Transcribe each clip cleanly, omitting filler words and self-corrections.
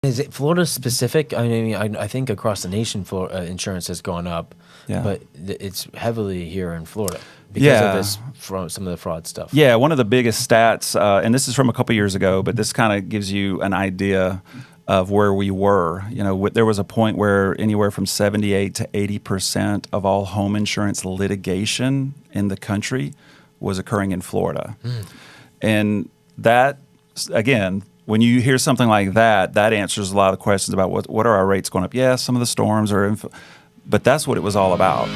Is it Florida specific? I mean, I think across the nation, Florida insurance has gone up, but it's heavily here in Florida because of this, from some of the fraud stuff. Yeah, one of the biggest stats, and this is from a couple years ago, but this kind of gives you an idea of where we were. You know, there was a point where anywhere from 78 to 80% of all home insurance litigation in the country was occurring in Florida. And that, again, when you hear something like that, that answers a lot of questions about what are our rates going up. Yeah, some of the storms are, but that's what it was all about.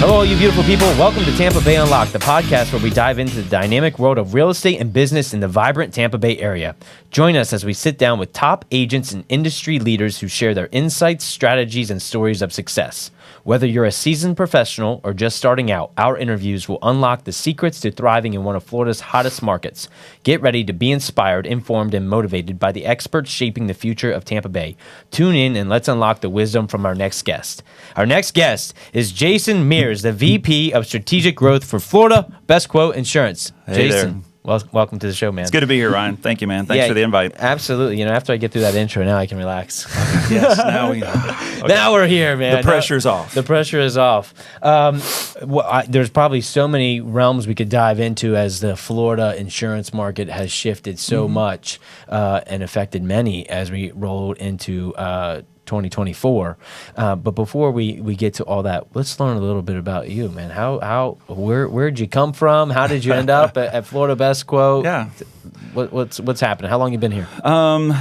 Hello, you beautiful people. Welcome to Tampa Bay Unlocked, the podcast where we dive into the dynamic world of real estate and business in the vibrant Tampa Bay area. Join us as we sit down with top agents and industry leaders who share their insights, strategies, and stories of success. Whether you're a seasoned professional or just starting out, our interviews will unlock the secrets to thriving in one of Florida's hottest markets. Get ready to be inspired, informed, and motivated by the experts shaping the future of Tampa Bay. Tune in and let's unlock the wisdom from our next guest. Our next guest is Jason Mears, the VP of Strategic Growth for Florida Best Quote Insurance. Hey Jason. there. Welcome to the show, man. It's good to be here, Ryan. Thank you, man. Thanks for the invite. Absolutely. You know, after I get through that intro, now I can relax. Yes, Now we're here, man. The pressure's off. The pressure is off. There's probably so many realms we could dive into as the Florida insurance market has shifted so much and affected many as we roll into 2024. But before we get to all that, let's learn a little bit about you, man. Where'd you come from? How did you end up at Florida Best Quote? Yeah. What's happening? How long you been here?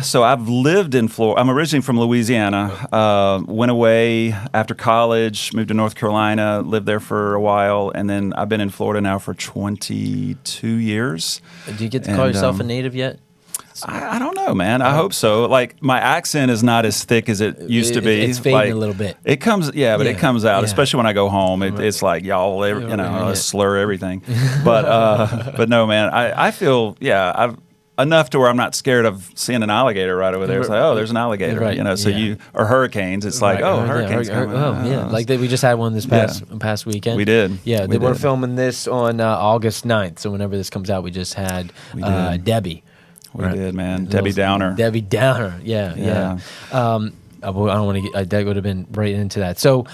So I've lived in Florida. I'm originally from Louisiana. Went away after college, moved to North Carolina, lived there for a while, and then I've been in Florida now for 22 years. Do you get to call yourself a native yet? I don't know, man. I hope so. Like, my accent is not as thick as it used to be. It's fading a little bit. It comes, it comes out, especially when I go home. It's like y'all, I slur everything. But no, man. I feel, I've enough to where I'm not scared of seeing an alligator right over there. It's like, oh, there's an alligator. Right. You know, so or hurricanes. It's like, hurricanes coming. Like we just had one this past weekend. We did. Yeah, we're filming this on August 9th. So whenever this comes out, we just had Debbie. We did, man. Debbie Downer. Yeah. I don't want to get, that would have been right into that. So,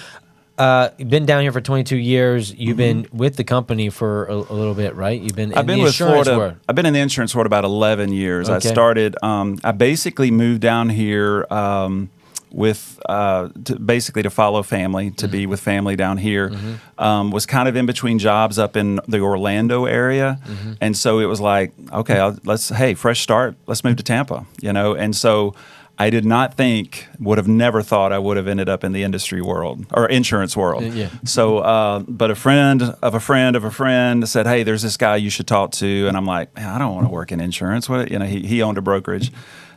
you've been down here for 22 years. You've been with the company for a little bit, right? I've been with Florida. I've been in the insurance world about 11 years. Okay. I started, I basically moved down here, to follow family, to be with family down here. Was kind of in between jobs up in the Orlando area. And so it was like, okay, fresh start. Let's move to Tampa, And so I did not would have never thought I would have ended up in the industry world or insurance world. So, but a friend of a friend of a friend said, hey, there's this guy you should talk to. And I'm like, man, I don't want to work in insurance. He owned a brokerage.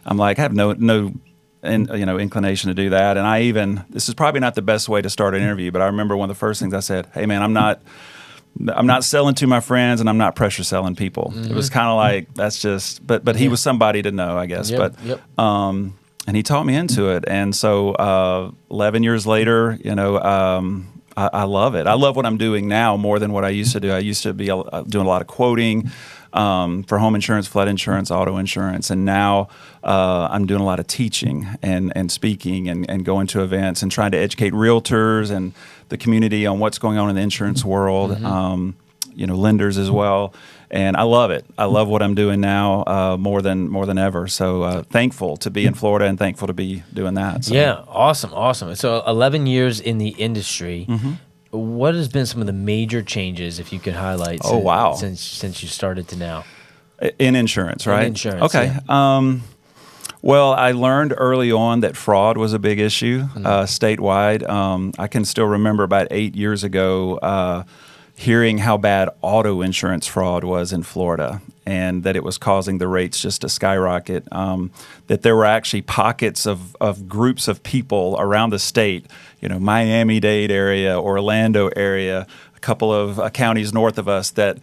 I'm like, I have no inclination to do that. And this is probably not the best way to start an interview, but I remember one of the first things I said, hey man, I'm not selling to my friends and I'm not pressure selling people. It was kind of like, that's just, but he was somebody to know, I guess. And he taught me into it. And so 11 years later, I love it. I love what I'm doing now more than what I used to do. I used to be doing a lot of quoting for home insurance, flood insurance, auto insurance, and now I'm doing a lot of teaching and speaking and going to events and trying to educate realtors and the community on what's going on in the insurance world, lenders as well. And I love it. I love what I'm doing now more than ever. So thankful to be in Florida and thankful to be doing that. So. Yeah, awesome. So 11 years in the industry. What has been some of the major changes, if you could highlight? Since you started to now, in insurance, right? In insurance, okay. Yeah. Well, I learned early on that fraud was a big issue statewide. I can still remember about 8 years ago hearing how bad auto insurance fraud was in Florida, and that it was causing the rates just to skyrocket. That there were actually pockets of groups of people around the state, Miami-Dade area, Orlando area, a couple of counties north of us that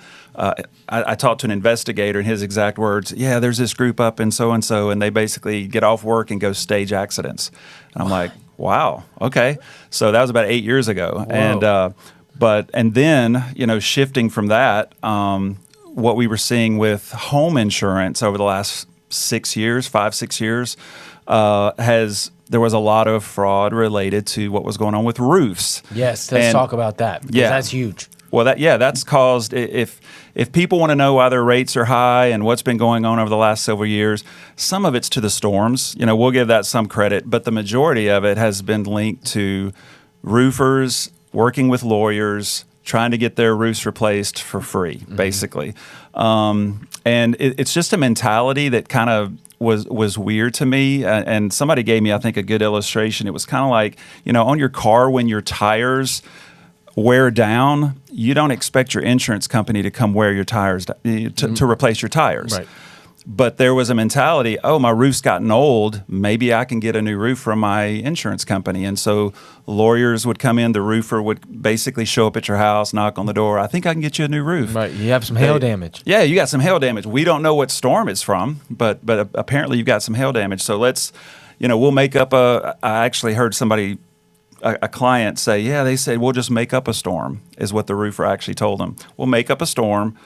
I talked to an investigator, and his exact words, there's this group up in so-and-so, and they basically get off work and go stage accidents. And I'm like, wow, okay. So that was about 8 years ago. Whoa. And And then, shifting from that, what we were seeing with home insurance over the last 6 years, 5-6 years, there was a lot of fraud related to what was going on with roofs. Yes, let's talk about that, because that's huge. Well, that's caused, if people want to know why their rates are high and what's been going on over the last several years, some of it's to the storms. We'll give that some credit, but the majority of it has been linked to roofers working with lawyers, trying to get their roofs replaced for free, basically. And it's just a mentality that kind of was weird to me. And somebody gave me, I think, a good illustration. It was kind of like, on your car, when your tires wear down, you don't expect your insurance company to come wear your tires to replace your tires. Right. But there was a mentality, my roof's gotten old, maybe I can get a new roof from my insurance company. And so lawyers would come in, the roofer would basically show up at your house, knock on the door, I think I can get you a new roof. Right, you have some hail damage. Yeah, you got some hail damage. We don't know what storm it's from, but apparently you've got some hail damage. So let's, we'll make up I actually heard somebody, a client say, they said, we'll just make up a storm, is what the roofer actually told them. We'll make up a storm.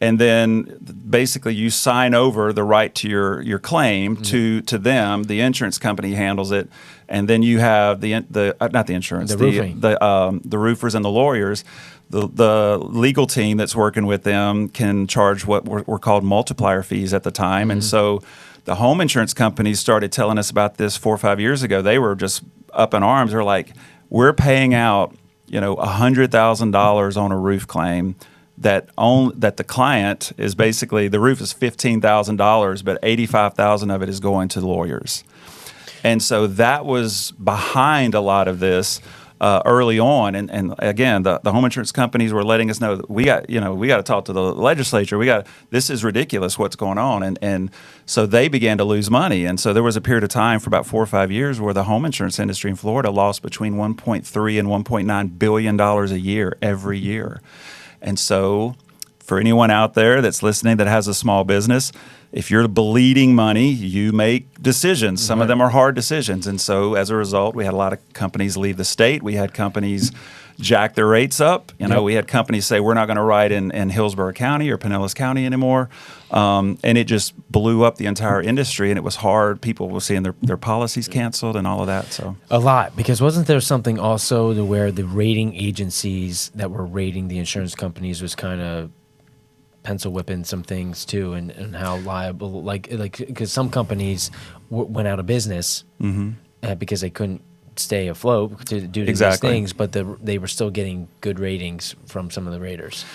And then basically you sign over the right to your claim to them. The insurance company handles it, and then you have not the insurance, the roofers and the lawyers. The legal team that's working with them can charge what were called multiplier fees at the time, and so the home insurance companies started telling us about this 4 or 5 years ago. They were just up in arms. They're like, we're paying out $100,000 on a roof claim. That the client is basically, the roof is $15,000, but $85,000 of it is going to lawyers, and so that was behind a lot of this early on. And again, the home insurance companies were letting us know that we got to talk to the legislature. This is ridiculous what's going on, and so they began to lose money. And so there was a period of time for about 4 or 5 years where the home insurance industry in Florida lost between $1.3 and $1.9 billion a year every year. And so for anyone out there that's listening that has a small business, if you're bleeding money, you make decisions. Some of them are hard decisions. And so as a result, we had a lot of companies leave the state. We had companies jack their rates up. We had companies say, we're not going to write in Hillsborough County or Pinellas County anymore. And it just blew up the entire industry, and it was hard. People were seeing their policies canceled and all of that. So a lot, because wasn't there something also to where the rating agencies that were rating the insurance companies was kind of pencil whipping some things too, and how liable, like because some companies went out of business because they couldn't stay afloat due to these things, but they were still getting good ratings from some of the raters.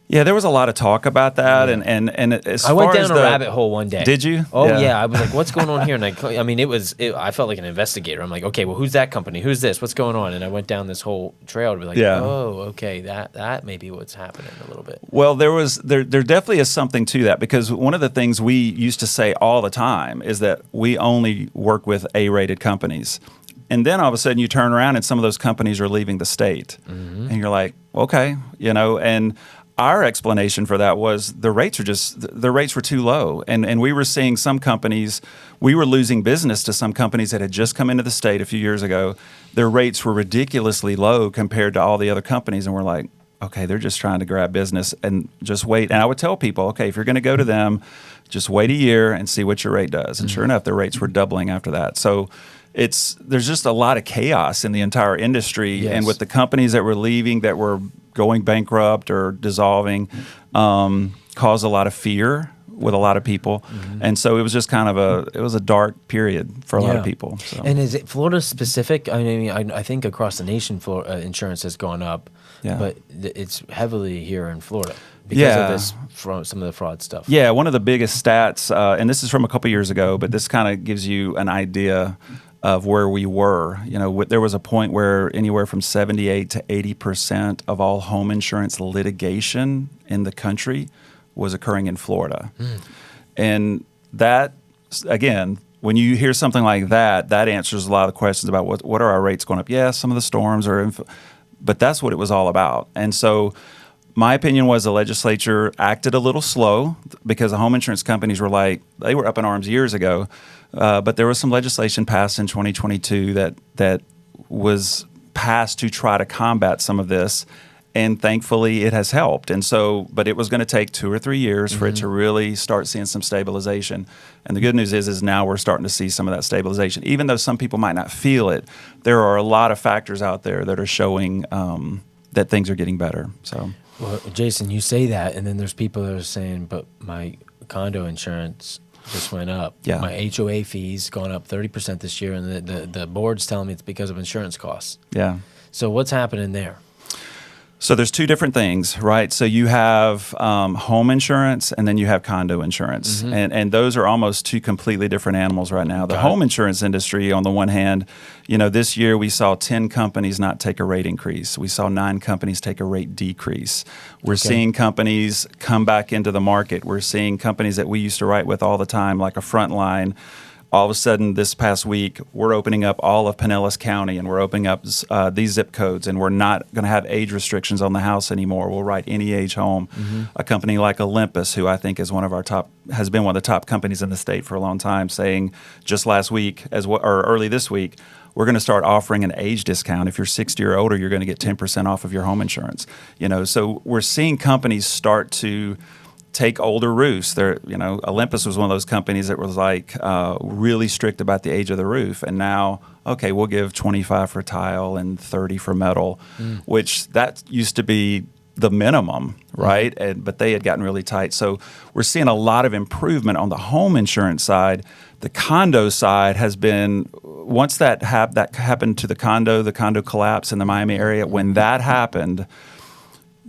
Yeah, there was a lot of talk about that, and as I went down a rabbit hole one day. Did you? Oh yeah, I was like, "What's going on here?" And I felt like an investigator. I'm like, "Okay, well, who's that company? Who's this? What's going on?" And I went down this whole trail to be like, "Oh, okay, that may be what's happening a little bit." Well, there definitely is something to that, because one of the things we used to say all the time is that we only work with A-rated companies. And then all of a sudden you turn around and some of those companies are leaving the state, and you're like, okay, and our explanation for that was the rates were too low. And we were seeing some companies, we were losing business to some companies that had just come into the state a few years ago. Their rates were ridiculously low compared to all the other companies. And we're like, okay, they're just trying to grab business, and just wait. And I would tell people, okay, if you're going to go to them, just wait a year and see what your rate does. And sure enough, their rates were doubling after that. So there's just a lot of chaos in the entire industry, and with the companies that were leaving, that were going bankrupt or dissolving, caused a lot of fear with a lot of people, and so it was just kind of a dark period for a lot of people. So. And is it Florida specific? I mean, I think across the nation, insurance has gone up, but it's heavily here in Florida because of this, some of the fraud stuff. Yeah, one of the biggest stats, and this is from a couple years ago, but this kind of gives you an idea of where we were. There was a point where anywhere from 78 to 80% of all home insurance litigation in the country was occurring in Florida. And that, again, when you hear something like that, that answers a lot of the questions about what are our rates going up? Yeah, some of the storms are, but that's what it was all about. And so my opinion was the legislature acted a little slow, because the home insurance companies they were up in arms years ago. But there was some legislation passed in 2022 that was passed to try to combat some of this. And thankfully, it has helped. And so, but it was going to take 2 or 3 years for it to really start seeing some stabilization. And the good news is now we're starting to see some of that stabilization. Even though some people might not feel it, there are a lot of factors out there that are showing that things are getting better. So, well, Jason, you say that, and then there's people that are saying, but my condo insurance just went up. Yeah. My HOA fees gone up 30% this year, and the board's telling me it's because of insurance costs. Yeah. So what's happening there? So there's two different things, right? So you have home insurance and then you have condo insurance. And those are almost two completely different animals right now. The home insurance industry, on the one hand, this year we saw 10 companies not take a rate increase. We saw 9 companies take a rate decrease. We're seeing companies come back into the market. We're seeing companies that we used to write with all the time, like a Frontline. All of a sudden, this past week, we're opening up all of Pinellas County, and we're opening up these zip codes, and we're not going to have age restrictions on the house anymore. We'll write any age home. A company like Olympus, who I think is has been one of the top companies in the state for a long time, saying just last week, or early this week, we're going to start offering an age discount. If you're 60 or older, you're going to get 10% off of your home insurance. So we're seeing companies start to take older roofs. Olympus was one of those companies that was really strict about the age of the roof, and now, okay, we'll give 25 for tile and 30 for metal, which that used to be the minimum, right? But they had gotten really tight. So we're seeing a lot of improvement on the home insurance side. The condo side has been, once that happened to the condo collapse in the Miami area, when that happened,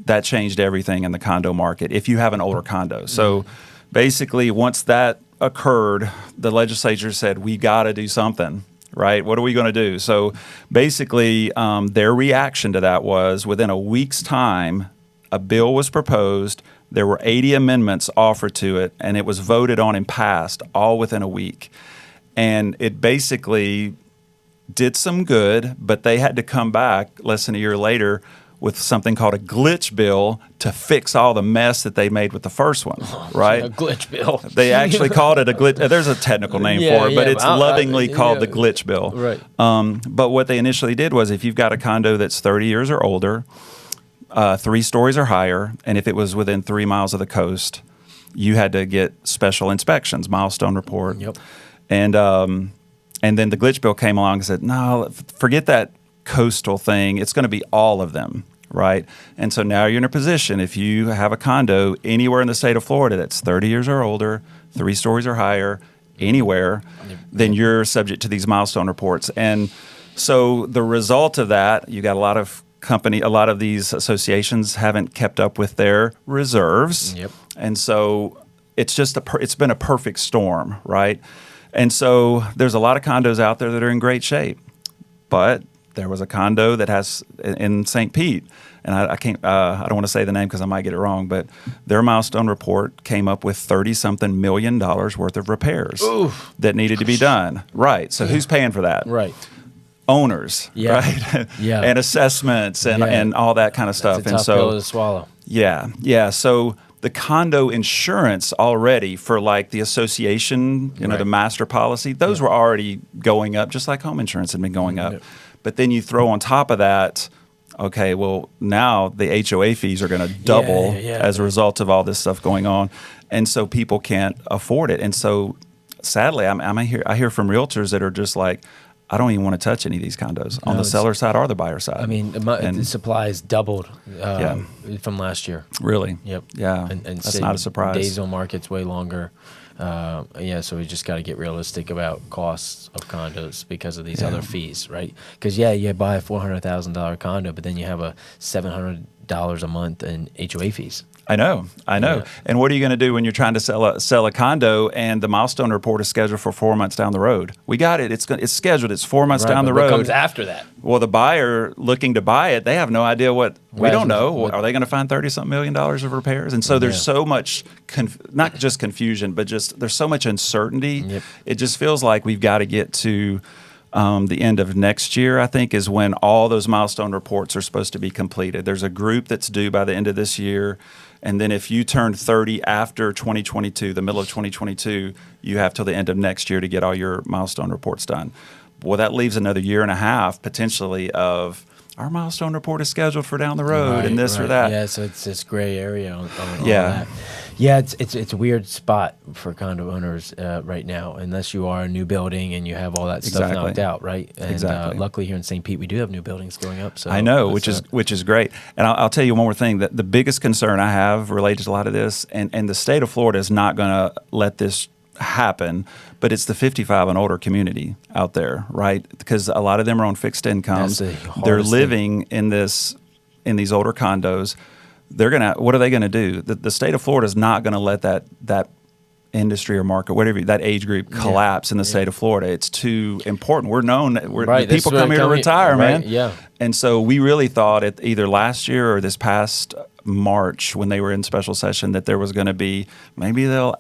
that changed everything in the condo market if you have an older condo. So basically, once that occurred, the legislature said, we got to do something, right? What are we going to do? So basically, their reaction to that was, within a week's time, a bill was proposed. There were 80 amendments offered to it, and it was voted on and passed all within a week. And it basically did some good, but they had to come back less than a year later with something called a glitch bill to fix all the mess that they made with the first one, right? A glitch bill. They actually called it a glitch. There's a technical name for it, but it's lovingly called the glitch bill. Right. But what they initially did was, if you've got a condo that's 30 years or older, 3 stories or higher, and if it was within 3 miles of the coast, you had to get special inspections, milestone report. Yep. And then the glitch bill came along and said, no, forget that coastal thing. It's going to be all of them, right? And so now you're in a position, if you have a condo anywhere in the state of Florida that's 30 years or older, 3 stories or higher, anywhere, then you're subject to these milestone reports. And so the result of that, you got a lot of these associations haven't kept up with their reserves. Yep. And so it's been a perfect storm, right? And so there's a lot of condos out there that are in great shape, but there was a condo that has in St. Pete, and I don't want to say the name because I might get it wrong, but their milestone report came up with $30-something million worth of repairs that needed to be done. Right. So who's paying for that? Right. Owners. Yeah. Right. Yeah. And assessments and all that kind of stuff. That's a tough pill to swallow. Yeah. Yeah. So the condo insurance already for the association, the master policy, those were already going up, just like home insurance had been going up. But then you throw on top of that, okay, well, now the HOA fees are going to double as a result of all this stuff going on. And so people can't afford it. And so sadly, I hear from realtors that are just like, I don't even want to touch any of these condos on the seller side or the buyer side. I mean, the supply has doubled from last year. Really? Yep. Yeah. And that's not a surprise. Days on market's way longer. So we just got to get realistic about costs of condos because of these other fees, right? Because you buy a $400,000 condo, but then you have a $700 a month in HOA fees. I know. Yeah. And what are you going to do when you're trying to sell a condo and the milestone report is scheduled for 4 months down the road? We got it. It's scheduled. It's 4 months down the road. What comes after that? Well, the buyer looking to buy it, they have no idea what. We don't know. Are they going to find $30-something million of repairs? And so there's so much, not just confusion, but just there's so much uncertainty. Yep. It just feels like we've got to get to the end of next year, I think, is when all those milestone reports are supposed to be completed. There's a group that's due by the end of this year. And then if you turn 30 after 2022, the middle of 2022, you have till the end of next year to get all your milestone reports done. Well, that leaves another year and a half potentially of our milestone report is scheduled for down the road and this or that. Yeah, so it's this gray area on all Yeah. that. Yeah, it's a weird spot for condo owners right now, unless you are a new building and you have all that stuff Exactly. knocked out, right? And Exactly. luckily here in St. Pete, we do have new buildings going up. So I know, which is great. And I'll tell you one more thing, that the biggest concern I have related to a lot of this, and the state of Florida is not going to let this happen, but it's the 55 and older community out there, right? Because a lot of them are on fixed incomes. That's the hardest They're thing. living in these older condos. What are they going to do? The state of Florida is not going to let that industry or market, whatever, that age group collapse in the state of Florida. It's too important. We're known. Right, People come here to retire, right, man. yeah. And so we really thought either last year or this past March when they were in special session that there was going to be, maybe they'll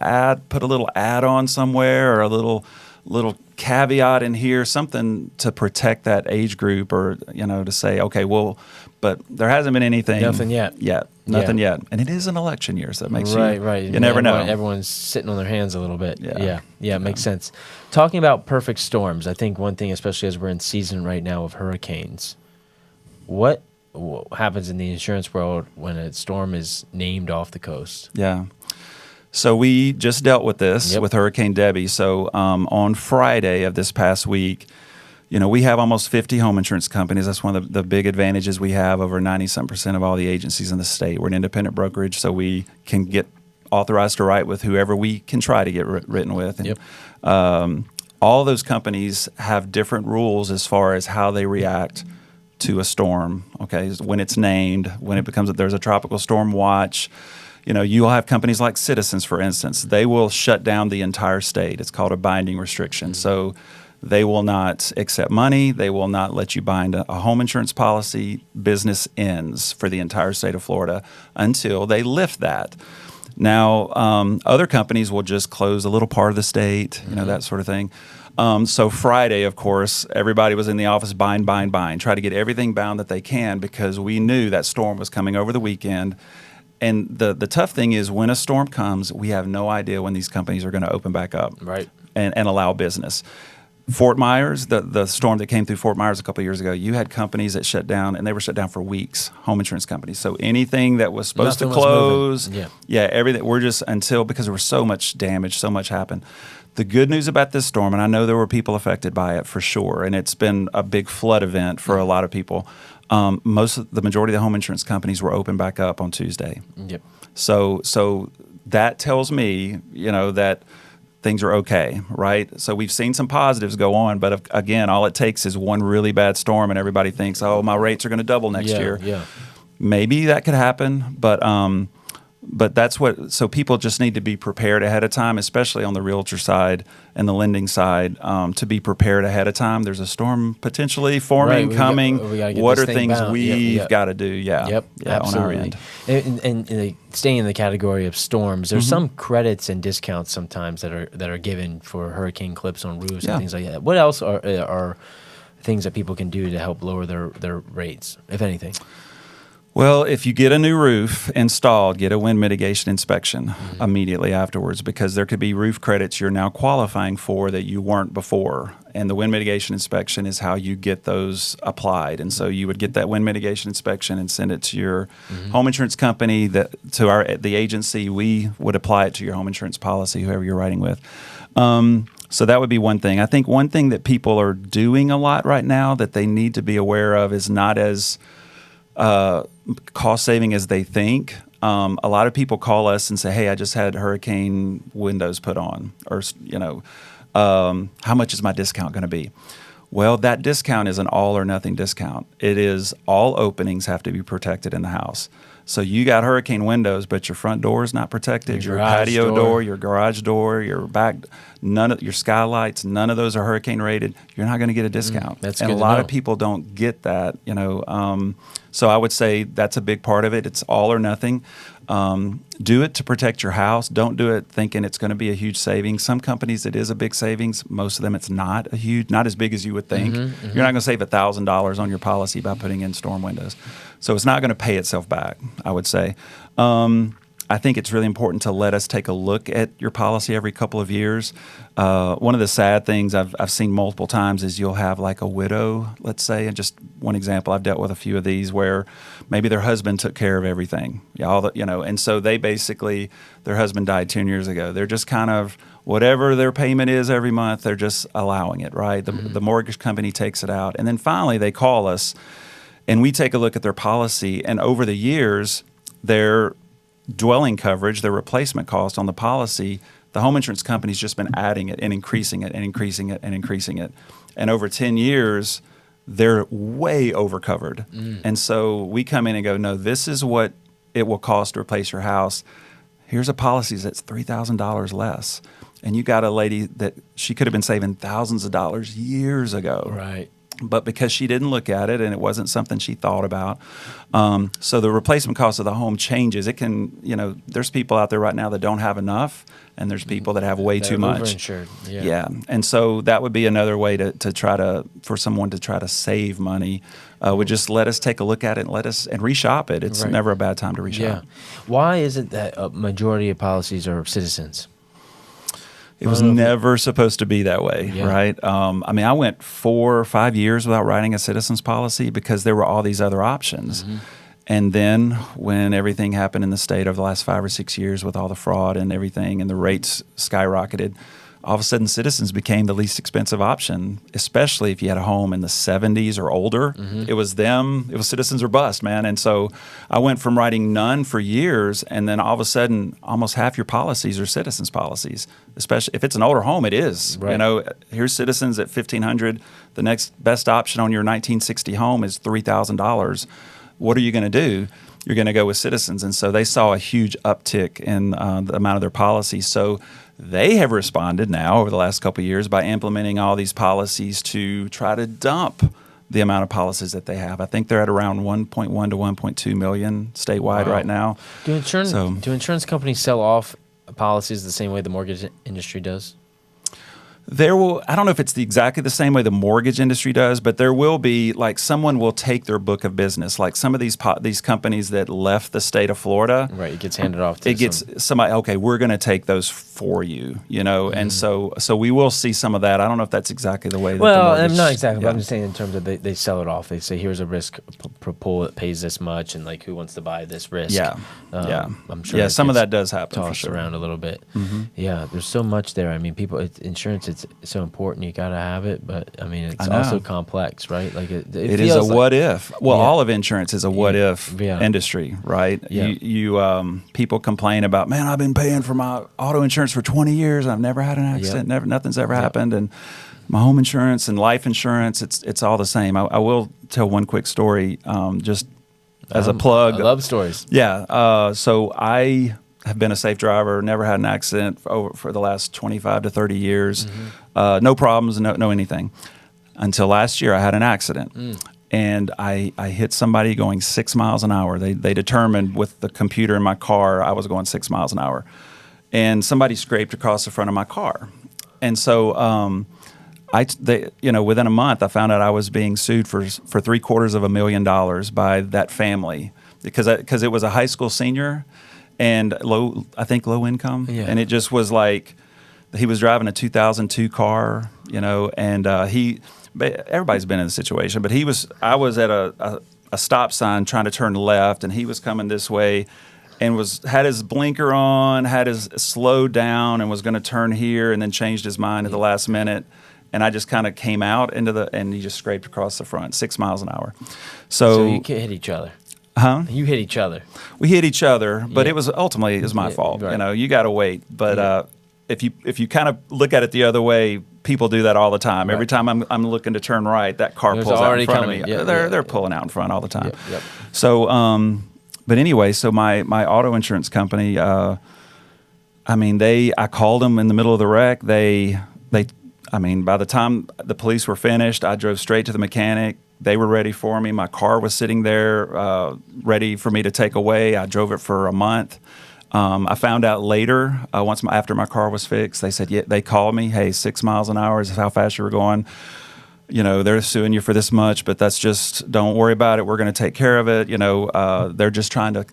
put a little add-on somewhere or a little caveat in here, something to protect that age group, or to say, okay, well, but there hasn't been anything. Nothing yet. Nothing yet. And it is an election year, so that makes right. You never know. Everyone's sitting on their hands a little bit. Yeah. It makes sense. Talking about perfect storms, I think one thing, especially as we're in season right now of hurricanes, what happens in the insurance world when a storm is named off the coast? Yeah. So we just dealt with this with Hurricane Debbie. So on Friday of this past week, we have almost 50 home insurance companies. That's one of the big advantages we have over 90-some% of all the agencies in the state. We're an independent brokerage, so we can get authorized to write with whoever we can try to get written with. And, all those companies have different rules as far as how they react to a storm. Okay, when it's named, when it becomes there's a tropical storm watch. You'll have companies like Citizens, for instance. They will shut down the entire state. It's called a binding restriction. So they will not accept money. They will not let you bind a home insurance policy. Business ends for the entire state of Florida until they lift that. Now, other companies will just close a little part of the state, that sort of thing. So Friday, of course, everybody was in the office, bind, try to get everything bound that they can, because we knew that storm was coming over the weekend. And the tough thing is, when a storm comes, we have no idea when these companies are going to open back up and allow business. Fort Myers, the storm that came through Fort Myers a couple of years ago, you had companies that shut down, and they were shut down for weeks, home insurance companies. So anything that was supposed to close, everything, because there was so much damage, so much happened. The good news about this storm, and I know there were people affected by it for sure, and it's been a big flood event for a lot of people. The majority of the home insurance companies were open back up on Tuesday. So that tells me, that things are okay, right? So we've seen some positives go on, but again, all it takes is one really bad storm, and everybody thinks, oh, my rates are going to double next year. Maybe that could happen, but that's so people just need to be prepared ahead of time, especially on the realtor side and the lending side, to be prepared ahead of time. There's a storm potentially forming, coming. What are things we've got to do? Absolutely. On our end. And staying in the category of storms, there's some credits and discounts sometimes that are given for hurricane clips on roofs and things like that. What else are things that people can do to help lower their rates, if anything? Well, if you get a new roof installed, get a wind mitigation inspection immediately afterwards, because there could be roof credits you're now qualifying for that you weren't before. And the wind mitigation inspection is how you get those applied. And so you would get that wind mitigation inspection and send it to your home insurance company, the agency. We would apply it to your home insurance policy, whoever you're writing with. So that would be one thing. I think one thing that people are doing a lot right now that they need to be aware of is not as cost saving as they think. A lot of people call us and say, hey, I just had hurricane windows put on, or, how much is my discount going to be? Well, that discount is an all or nothing discount. It is all openings have to be protected in the house. So you got hurricane windows, but your front door is not protected. Your patio door, your garage door, your back, none of your skylights, none of those are hurricane rated. You're not going to get a discount. That's and good a lot to know. of people don't get that, So I would say that's a big part of it. It's all or nothing. Do it to protect your house. Don't do it thinking it's going to be a huge savings. Some companies it is a big savings. Most of them it's not as big as you would think. You're not going to save $1,000 on your policy by putting in storm windows. So it's not going to pay itself back, I would say. I think it's really important to let us take a look at your policy every couple of years. One of the sad things I've seen multiple times is you'll have like a widow, let's say, and just one example, I've dealt with a few of these where maybe their husband took care of everything, and so they basically, their husband died 10 years ago. They're just kind of, whatever their payment is every month, they're just allowing it, right? The mortgage company takes it out. And then finally they call us and we take a look at their policy, and over the years, their dwelling coverage, their replacement cost on the policy, the home insurance company's just been adding it and increasing it and increasing it and increasing it. And over 10 years, they're way overcovered. And so we come in and go, no, this is what it will cost to replace your house. Here's a policy that's $3,000 less. And you got a lady that she could have been saving thousands of dollars years ago. Right. But because she didn't look at it and it wasn't something she thought about. So the replacement cost of the home changes. It can, there's people out there right now that don't have enough, and there's people that have way too much. Overinsured. Yeah. And so that would be another way to try to, for someone to try to save money, would just let us take a look at it and and reshop it. It's never a bad time to reshop. Yeah. Why is it that a majority of policies are citizens? It was never supposed to be that way, right? I went 4 or 5 years without writing a citizen's policy because there were all these other options. And then when everything happened in the state over the last 5 or 6 years with all the fraud and everything and the rates skyrocketed, all of a sudden citizens became the least expensive option, especially if you had a home in the 70s or older. It was citizens or bust, man. And so I went from writing none for years, and then all of a sudden almost half your policies are citizens policies, especially if it's an older home. It is. Right. Here's citizens at $1,500. The next best option on your 1960 home is $3,000. What are you going to do? You're going to go with citizens. And so they saw a huge uptick in the amount of their policies. So they have responded now over the last couple of years by implementing all these policies to try to dump the amount of policies that they have. I think they're at around 1.1 to 1.2 million statewide right now. Do insurance companies sell off policies the same way the mortgage industry does? I don't know if it's exactly the same way the mortgage industry does, but there will be, like, someone will take their book of business. Like some of these companies that left the state of Florida. Right, it gets handed off to somebody, okay, we're going to take those for you, and so we will see some of that. I don't know if that's exactly the way that not exactly, but I'm just saying in terms of they sell it off. They say, here's a risk pool that pays this much, and like, who wants to buy this risk? I'm sure. Yeah, some of that does happen. Tossed for sure. around a little bit. Yeah, there's so much there. I mean, insurance, it's so important, you got to have it, but I mean, it's also complex, right? Like it is a what if. Well, all of insurance is a what if industry, right? You people complain about, man, I've been paying for my auto insurance for 20 years and I've never had an accident. Nothing's ever happened. And my home insurance and life insurance, it's all the same. I will tell one quick story, just as a plug. I love stories. Yeah. So I have been a safe driver, never had an accident for the last 25 to 30 years. No problems, no anything. Until last year, I had an accident. And I hit somebody going 6 miles an hour. They determined with the computer in my car, I was going 6 miles an hour. And somebody scraped across the front of my car. And so within a month, I found out I was being sued for $750,000 by that family because it was a high school senior and low income. And it just was like, he was driving a 2002 car, and everybody's been in the situation, but I was at a stop sign trying to turn left, and he was coming this way and had his blinker on, had his slowed down and was going to turn here and then changed his mind at the last minute. And I just kind of came out and he just scraped across the front, 6 miles an hour. So you hit each other. Huh? You hit each other. We hit each other, but it was my fault. Right. You got to wait. But if you kind of look at it the other way, people do that all the time. Right. Every time I'm looking to turn right, that car pulls out in front of me. They're pulling out in front all the time. Yep. So, but anyway, so my auto insurance company, I called them in the middle of the wreck. By the time the police were finished, I drove straight to the mechanic. They were ready for me. My car was sitting there, ready for me to take away. I drove it for a month. I found out later, after my car was fixed, they said, they called me, hey, 6 miles an hour is how fast you were going. They're suing you for this much, but don't worry about it. We're going to take care of it. They're just trying to,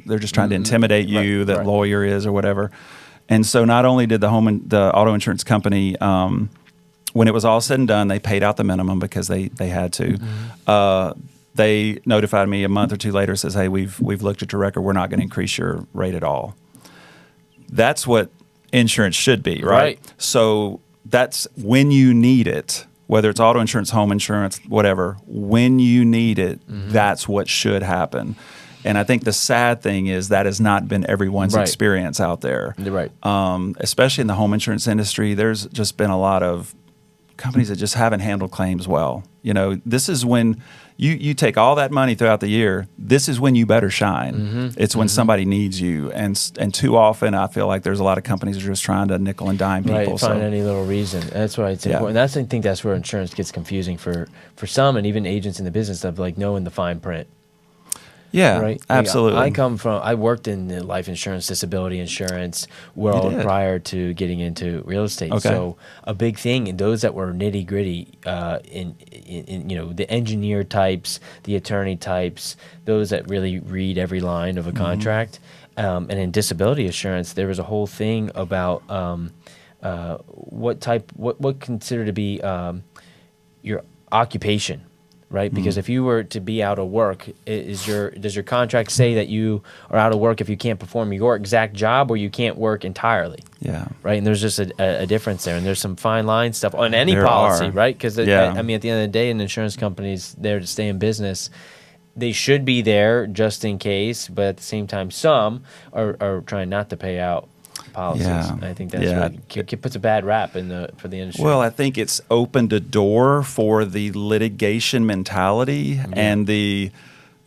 they're just trying to intimidate you, Right, that right. lawyer is or whatever. And so not only did the auto insurance company, when it was all said and done, they paid out the minimum because they had to. They notified me a month or two later, says, hey, we've looked at your record. We're not going to increase your rate at all. That's what insurance should be, right? So that's when you need it, whether it's auto insurance, home insurance, whatever, when you need it, that's what should happen. And I think the sad thing is that has not been everyone's experience out there. Right. Especially in the home insurance industry, there's just been a lot of companies that just haven't handled claims well. This is when you take all that money throughout the year. This is when you better shine. It's when somebody needs you, and too often I feel like there's a lot of companies that are just trying to nickel and dime people. Right, find any little reason. That's why it's important. I think that's where insurance gets confusing for some, and even agents in the business of like knowing the fine print. Yeah, right. absolutely. I worked in the life insurance, disability insurance world prior to getting into real estate. Okay. So a big thing, and those that were nitty gritty, in the engineer types, the attorney types, those that really read every line of a contract, and in disability insurance, there was a whole thing about what considered to be your occupation. Right, because if you were to be out of work, does your contract say that you are out of work if you can't perform your exact job, or you can't work entirely? Yeah. Right, and there's just a difference there, and there's some fine line stuff on any policy, right? Because I mean, at the end of the day, an insurance company's there to stay in business. They should be there just in case, but at the same time, some are trying not to pay out policies. Yeah. I think that's what puts a bad rap for the industry. Well, I think it's opened a door for the litigation mentality and the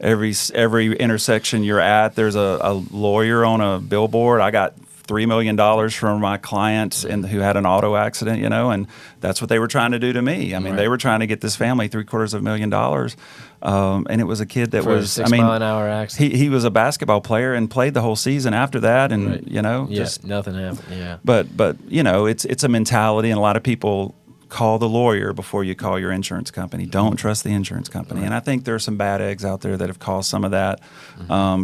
every intersection you're at, there's a lawyer on a billboard. I got $3 million from my client who had an auto accident, and that's what they were trying to do to me. I mean, they were trying to get this family $750,000, and it was a kid that was 6 mile an hour accident. He was a basketball player and played the whole season after that, and just nothing happened. Yeah, but it's a mentality, and a lot of people call the lawyer before you call your insurance company. Don't trust the insurance company, and I think there are some bad eggs out there that have caused some of that,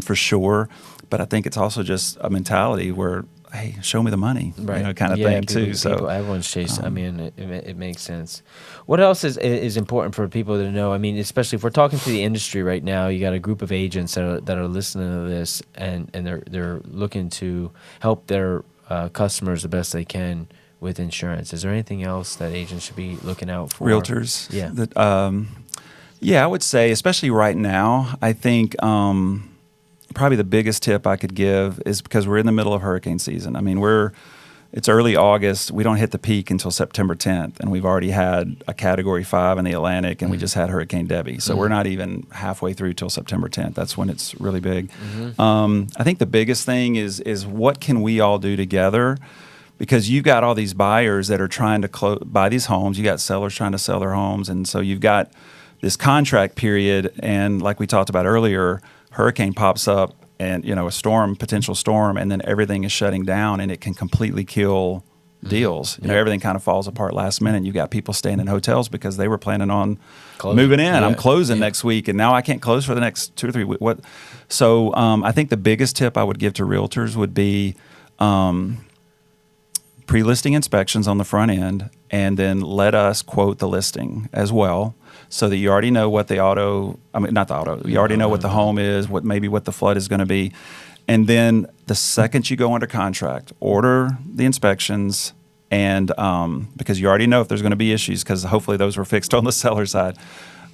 for sure. But I think it's also just a mentality where, hey, show me the money, kind of thing too. So everyone's chasing. I mean, it makes sense. What else is important for people to know? I mean, especially if we're talking to the industry right now, you got a group of agents that are listening to this, and they're looking to help their customers the best they can with insurance. Is there anything else that agents should be looking out for? Realtors, I would say, especially right now, I think. Probably the biggest tip I could give is because we're in the middle of hurricane season. I mean, it's early August. We don't hit the peak until September 10th, and we've already had a Category 5 in the Atlantic, and we just had Hurricane Debbie. So we're not even halfway through till September 10th. That's when it's really big. I think the biggest thing is what can we all do together? Because you've got all these buyers that are trying to buy these homes. You got sellers trying to sell their homes, and so you've got this contract period. And like we talked about earlier, hurricane pops up and a potential storm, and then everything is shutting down, and it can completely kill deals. Everything kind of falls apart last minute. You've got people staying in hotels because they were planning on moving in. I'm closing next week, and now I can't close for the next 2 or 3 weeks. So I think the biggest tip I would give to realtors would be pre-listing inspections on the front end, and then let us quote the listing as well, so that you already know what you already know what the home is, what the flood is going to be. And then the second you go under contract, order the inspections, and because you already know if there's going to be issues, because hopefully those were fixed on the seller side.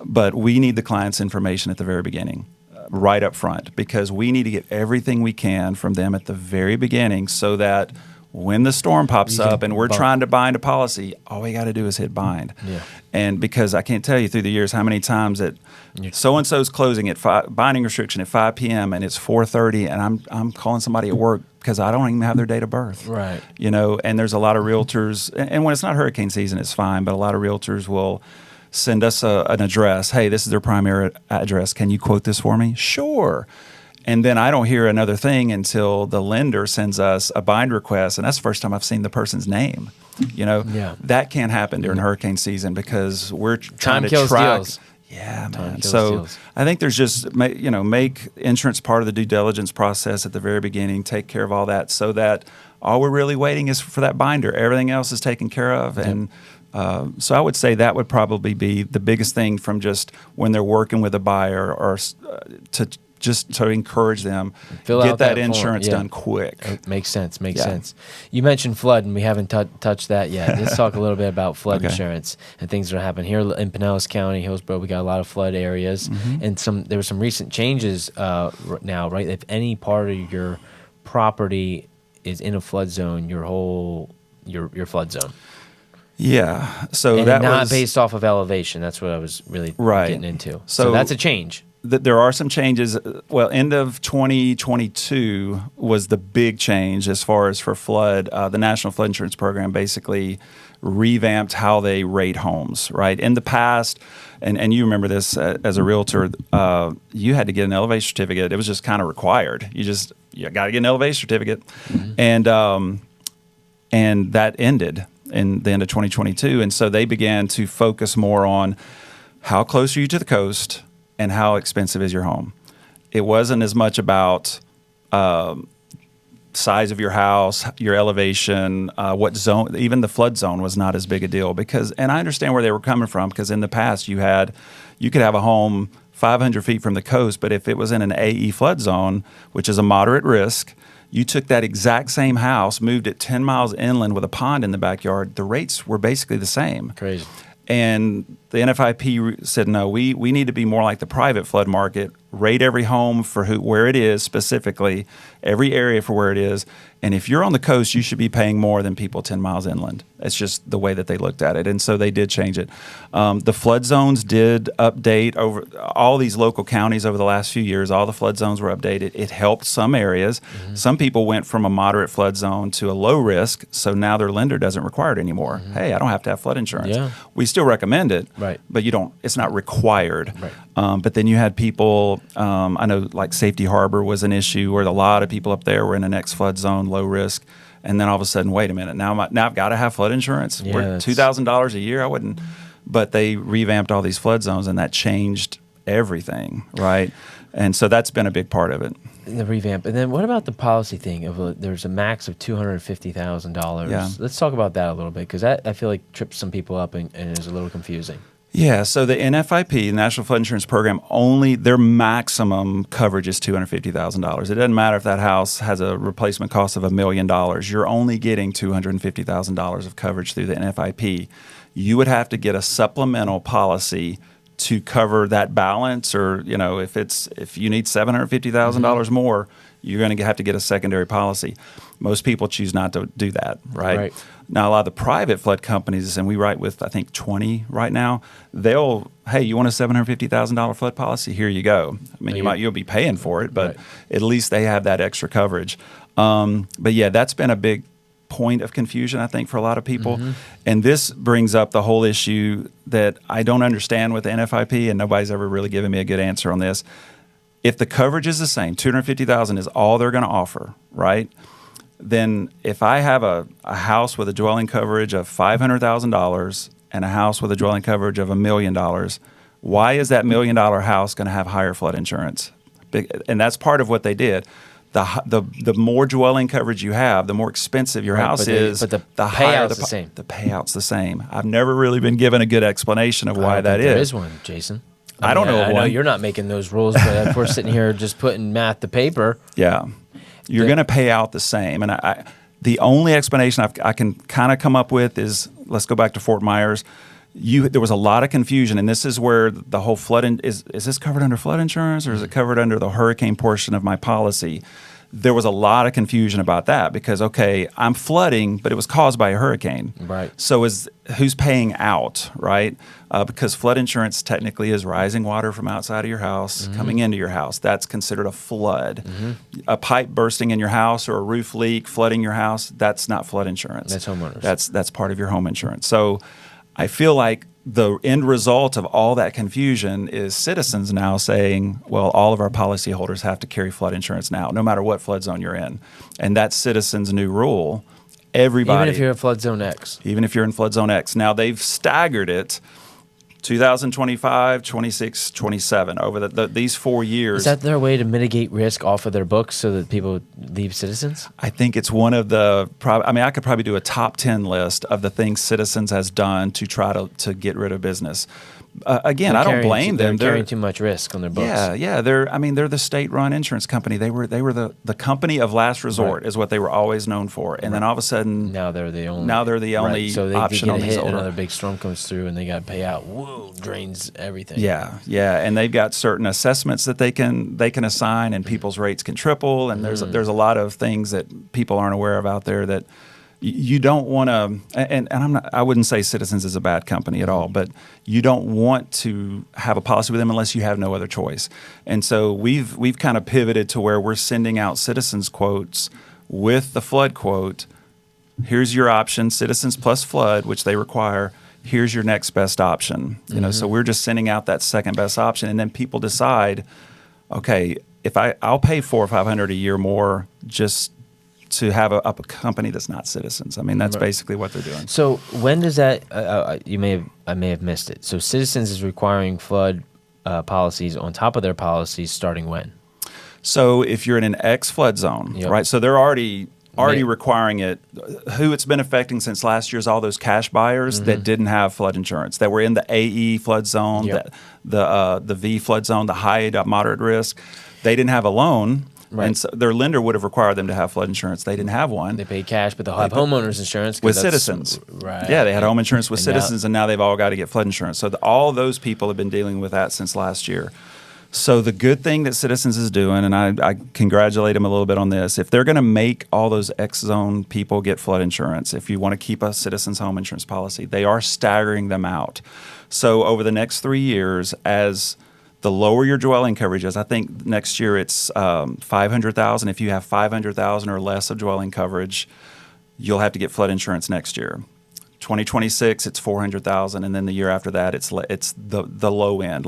But we need the client's information at the very beginning, right up front, because we need to get everything we can from them at the very beginning, so that when the storm pops up and we're trying to bind a policy, all we got to do is hit bind. Yeah. And because I can't tell you through the years how many times that so-and-so's closing at binding restriction at 5 p.m. and it's 4:30, and I'm calling somebody at work because I don't even have their date of birth. Right. And there's a lot of realtors, and when it's not hurricane season, it's fine, but a lot of realtors will send us an address. Hey, this is their primary address. Can you quote this for me? Sure. And then I don't hear another thing until the lender sends us a bind request, and that's the first time I've seen the person's name. That can't happen during hurricane season because we're trying to track. Deals. Yeah, Time man. kills So deals. I think there's just, make insurance part of the due diligence process at the very beginning, take care of all that so that all we're really waiting is for that binder. Everything else is taken care of. Yep. And so I would say that would probably be the biggest thing from just when they're working with a buyer or to encourage them, Fill get out that that form. insurance Yeah. done quick. It makes sense. Makes Yeah. sense. You mentioned flood, and we haven't touched that yet. Let's talk a little bit about flood Okay. insurance and things that are happening here in Pinellas County, Hillsborough. We got a lot of flood areas, and there were some recent changes now, right? If any part of your property is in a flood zone, your flood zone. Yeah. So And that not was based off of elevation. That's what I was really Right. getting into. So- So that's a change. there are some changes. Well, end of 2022 was the big change as far as for flood. The National Flood Insurance Program basically revamped how they rate homes, right? In the past, and you remember this as a realtor, you had to get an elevation certificate. It was just kind of required. You got to get an elevation certificate. And that ended in the end of 2022. And so they began to focus more on how close are you to the coast and how expensive is your home. It wasn't as much about size of your house, your elevation, what zone. Even the flood zone was not as big a deal and I understand where they were coming from, because in the past you could have a home 500 feet from the coast, but if it was in an AE flood zone, which is a moderate risk, you took that exact same house, moved it 10 miles inland with a pond in the backyard, the rates were basically the same. Crazy. And the NFIP said, no, we need to be more like the private flood market, rate every home for where it is specifically, every area for where it is. And if you're on the coast, you should be paying more than people 10 miles inland. It's just the way that they looked at it. And so they did change it. The flood zones did update over all these local counties over the last few years. All the flood zones were updated. It helped some areas. Some people went from a moderate flood zone to a low risk. So now their lender doesn't require it anymore. Hey, I don't have to have flood insurance. Yeah. We still recommend it, Right. but it's not required. Right. But then you had people, I know like Safety Harbor was an issue where a lot of people up there were in an X flood zone, low risk. And then all of a sudden, wait a minute, now I've got to have flood insurance? Yeah, We're $2,000 a year? I wouldn't. But they revamped all these flood zones, and that changed everything, right? And so that's been a big part of it. The revamp. And then what about the policy thing of there's a max of $250,000? Yeah. Let's talk about that a little bit, because that I feel like trips some people up and is a little confusing. Yeah, so the NFIP, National Flood Insurance Program, their maximum coverage is $250,000. It doesn't matter if that house has a replacement cost of $1 million. You're only getting $250,000 of coverage through the NFIP. You would have to get a supplemental policy to cover that balance, or if you need $750,000 more, you're going to have to get a secondary policy. Most people choose not to do that, right? Now, a lot of the private flood companies, and we write with, I think, 20 right now, hey, you want a $750,000 flood policy? Here you go. I mean, you'll be paying for it, but at least they have that extra coverage. But yeah, that's been a big point of confusion, I think, for a lot of people. And this brings up the whole issue that I don't understand with the NFIP, and nobody's ever really given me a good answer on this. If the coverage is the same, $250,000 is all they're going to offer, right? Then if I have a house with a dwelling coverage of $500,000 and a house with a dwelling coverage of $1 million, why is that $1 million house going to have higher flood insurance? And that's part of what they did. The more dwelling coverage you have, the more expensive your house is. But the higher payout's the same. The payout's the same. I've never really been given a good explanation of why that is. There is one, Jason. I don't know of I know one. you're not making those rules, but if we're sitting here just putting math to paper. Yeah. You're going to pay out the same. And the only explanation I can kind of come up with is, let's go back to Fort Myers. There was a lot of confusion, and this is where the whole is this covered under flood insurance, or is it covered under the hurricane portion of my policy? There was a lot of confusion about that because, okay, I'm flooding, but it was caused by a hurricane. Right. So who's paying out, right? Because flood insurance technically is rising water from outside of your house coming into your house. That's considered a flood. A pipe bursting in your house or a roof leak flooding your house, that's not flood insurance. That's homeowners. That's part of your home insurance. So I feel like the end result of all that confusion is citizens now saying, well, all of our policyholders have to carry flood insurance now, no matter what flood zone you're in. And that's citizens' new rule. Everybody. Even if you're in flood zone X. Even if you're in flood zone X. Now, they've staggered it 2025, 26, 27, over these 4 years. Is that their way to mitigate risk off of their books so that people leave Citizens? I think it's one of the, I could probably do a top 10 list of the things Citizens has done to try to get rid of business. Again, I don't blame them. They're carrying too much risk on their books. Yeah. They're the state-run insurance company. They were the company of last resort, is what they were always known for. And then all of a sudden, now they're the only. So they option get on a these hit, older. another big storm comes through, and they got to pay out. Whoa, drains everything. Yeah, and they've got certain assessments that they can assign, and people's rates can triple. And there's a lot of things that people aren't aware of out there that you don't want to, and I wouldn't say Citizens is a bad company at all, but you don't want to have a policy with them unless you have no other choice. And so we've kind of pivoted to where we're sending out Citizens quotes with the flood quote. Here's your option, Citizens plus flood, which they require. Here's your next best option. So we're just sending out that second best option, and then people decide, okay, if I'll pay $400 or $500 a year more just to have a company that's not Citizens. I mean, that's basically what they're doing. So when does that? I may have missed it. So Citizens is requiring flood policies on top of their policies starting when? So if you're in an X flood zone, right? So they're already requiring it. Who it's been affecting since last year is all those cash buyers that didn't have flood insurance, that were in the AE flood zone, the V flood zone, the high to moderate risk. They didn't have a loan. Right. And so their lender would have required them to have flood insurance. They didn't have one. They paid cash, but they'll have homeowners insurance. With Citizens. Right. Yeah, they had home insurance with Citizens, and now they've all got to get flood insurance. So all those people have been dealing with that since last year. So the good thing that Citizens is doing, and I congratulate them a little bit on this, if they're going to make all those X-zone people get flood insurance, if you want to keep a Citizens home insurance policy, they are staggering them out. So over the next 3 years, as the lower your dwelling coverage is, I think next year it's $500,000. If you have $500,000 or less of dwelling coverage, you'll have to get flood insurance next year. 2026, it's $400,000, and then the year after that, it's the low end.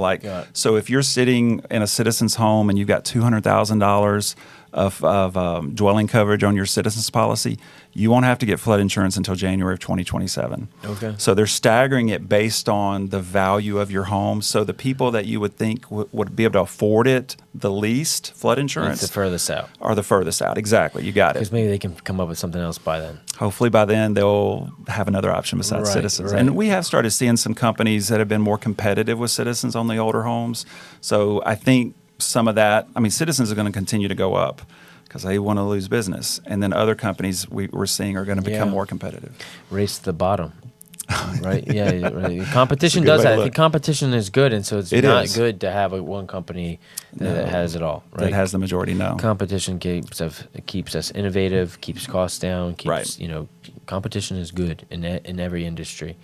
So if you're sitting in a Citizens home and you've got $200,000 of dwelling coverage on your Citizens policy, you won't have to get flood insurance until January of 2027. Okay. So they're staggering it based on the value of your home. So the people that you would think would be able to afford it the least, flood insurance, it's the furthest out. Are the furthest out. Exactly. You got it. Because maybe they can come up with something else by then. Hopefully by then they'll have another option besides Citizens. Right. And we have started seeing some companies that have been more competitive with Citizens on the older homes. So I think some of that, Citizens are going to continue to go up because they want to lose business. And then other companies we're seeing are going to become more competitive. Race to the bottom. Right? Yeah. Right. Competition does that. I think competition is good, and so it's not good to have one company that has it all. Right? That has the majority, no. Competition keeps us innovative, keeps costs down, competition is good in every industry.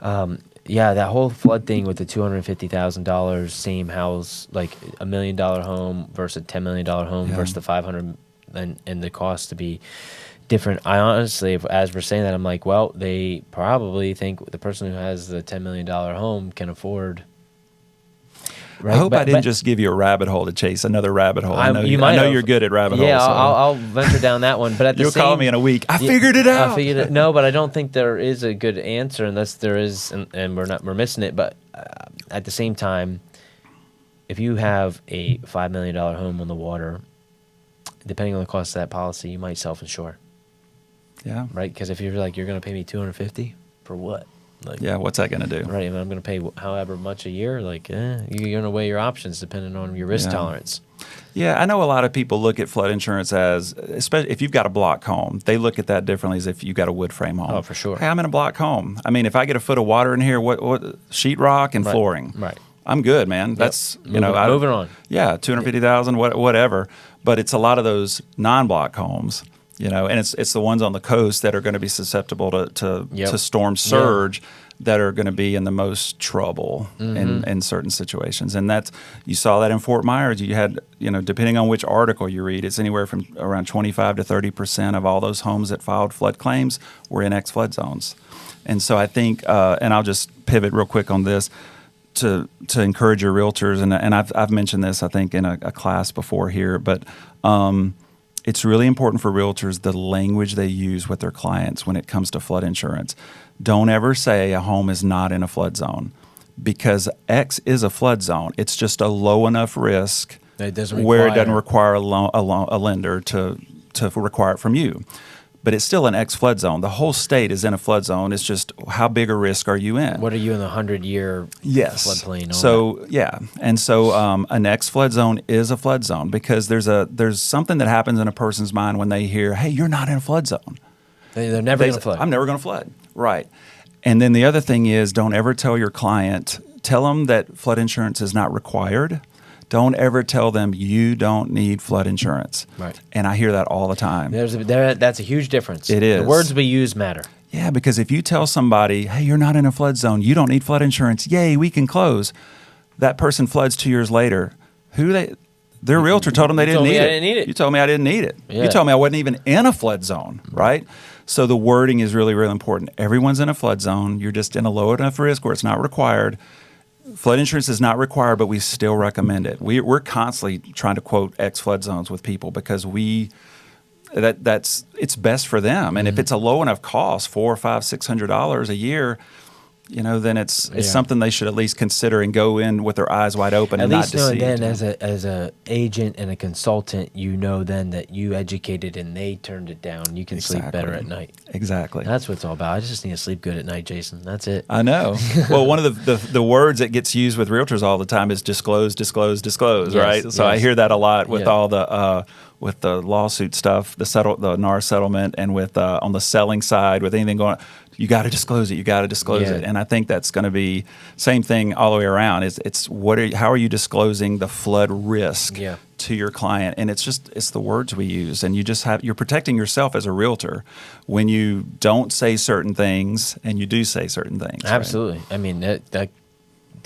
That whole flood thing with the $250,000 same house, like $1 million home versus a $10 million home versus the $500, and the cost to be different. I honestly, as we're saying that, I'm like, well, they probably think the person who has the $10 million home can afford. Right? I hope I didn't just give you a rabbit hole to chase another rabbit hole. I know you're good at rabbit holes. Yeah, so. I'll venture down that one. But at the You'll call me in a week. I figured it out. No, but I don't think there is a good answer unless there is, and we're missing it. But at the same time, if you have a $5 million home on the water, depending on the cost of that policy, you might self-insure. Yeah. Right? Because if you're like, you're going to pay me $250 for what? What's that going to do? Right. I'm going to pay however much a year. You're going to weigh your options depending on your risk tolerance. Yeah, I know a lot of people look at flood insurance as, especially if you've got a block home, they look at that differently as if you've got a wood frame home. Oh, for sure. Hey, I'm in a block home. If I get a foot of water in here, what sheetrock and flooring. Right. I'm good, man. That's moving on. Yeah, $250,000, whatever. But it's a lot of those non-block homes. And it's the ones on the coast that are going to be susceptible to storm surge that are going to be in the most trouble in certain situations. And you saw that in Fort Myers. You had, depending on which article you read, it's anywhere from around 25 to 30% of all those homes that filed flood claims were in X-flood zones. And so I think, and I'll just pivot real quick on this, to encourage your realtors, and I've mentioned this, I think, in a class before here, but it's really important for realtors the language they use with their clients when it comes to flood insurance. Don't ever say a home is not in a flood zone. because X is a flood zone. It's just a low enough risk It doesn't where it require- doesn't require a lender to require it from you. But it's still an X flood zone. The whole state is in a flood zone. It's just how big a risk are you in? What are you in the 100-year Yes. floodplain? All So that? yeah, and so an X flood zone is a flood zone because there's something that happens in a person's mind when they hear, "Hey, you're not in a flood zone." They're never going to flood. I'm never going to flood. Right. And then the other thing is, don't ever tell your client, tell them that flood insurance is not required. Don't ever tell them you don't need flood insurance. Right. And I hear that all the time. That's a huge difference. It is. The words we use matter. Yeah, because if you tell somebody, "Hey, you're not in a flood zone, you don't need flood insurance, yay, we can close," that person floods 2 years later. Their realtor told them they didn't need it. I didn't need it. You told me I didn't need it. Yeah. You told me I wasn't even in a flood zone, right? So the wording is really, really important. Everyone's in a flood zone. You're just in a low enough risk where it's not required. Flood insurance is not required, but we still recommend it. We're constantly trying to quote X flood zones with people because it's best for them. And if it's a low enough cost, $400, $500, $600 a year, then it's something they should at least consider and go in with their eyes wide open and not deceived. At least then as a agent and a consultant, then that you educated and they turned it down. You can sleep better at night. Exactly. That's what it's all about. I just need to sleep good at night, Jason. That's it. I know. Well, one of the words that gets used with realtors all the time is disclose, disclose, disclose, Yes, right? So yes. I hear that a lot with all the with the lawsuit stuff, the NAR settlement, and with on the selling side, with anything going on. You got to disclose it. You got to disclose it. And I think that's going to be same thing all the way around. How are you disclosing the flood risk to your client? And it's the words we use. And you're protecting yourself as a realtor when you don't say certain things and you do say certain things. Absolutely. Right? I mean, that